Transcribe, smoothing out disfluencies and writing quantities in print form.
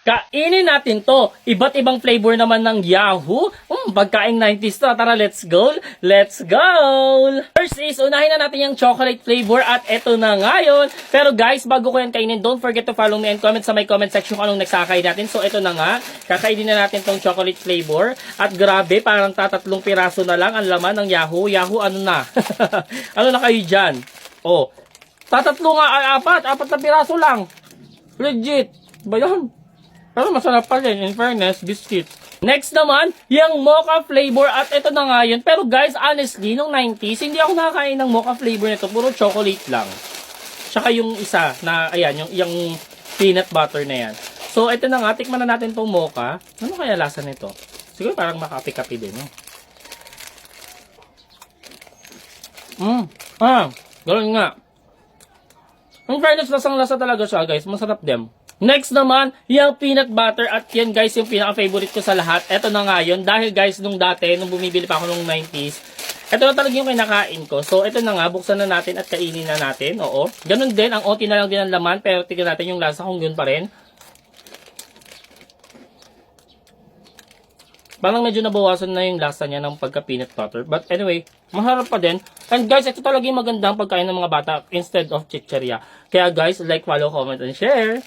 Kainin natin to. Iba't ibang flavor naman ng Yahoo. Pagkain 90s to. Tara, let's go. Let's go. First is, unahin na natin yung chocolate flavor at eto na ngayon. Pero guys, bago ko yan kainin, don't forget to follow me and comment sa my comment section kung anong nagsakay natin. So, eto na nga. Kakainin na natin tong chocolate flavor. At grabe, parang tatatlong piraso na lang ang laman ng Yahoo. Yahoo, ano na? Ano na kayo dyan? Oh, tatatlo nga, apat na piraso lang. Legit. Ba yan? Pero masarap pa rin, in fairness, biscuit. Next naman, yung mocha flavor at ito na nga yun. Pero guys, honestly, nung 90s, hindi ako nakakain ng mocha flavor nito. Puro chocolate lang. Tsaka yung isa na, ayan, yung peanut butter na yan. So, ito na nga, tikman na natin tong mocha. Ano kaya lasa nito? Siguro parang makapi-kapi din, no? Ganoon nga. In fairness, lasang-lasa talaga siya, guys. Masarap din. Next naman, yung peanut butter at yan guys yung pinaka-favorite ko sa lahat. Ito na nga yun. Dahil guys, nung dati, nung bumibili pa ako nung 90s, ito na talaga yung kinakain ko. So, ito na nga, buksan na natin at kainin na natin. Oo. Ganun din, ang onti na lang din ang laman, pero tignan natin yung lasa kung yun pa rin. Parang medyo nabawasan na yung lasa niya ng pagka-peanut butter. But anyway, maharap pa din. And guys, ito talaga yung magandang pagkain ng mga bata instead of chicheria. Kaya guys, like, follow, comment, and share.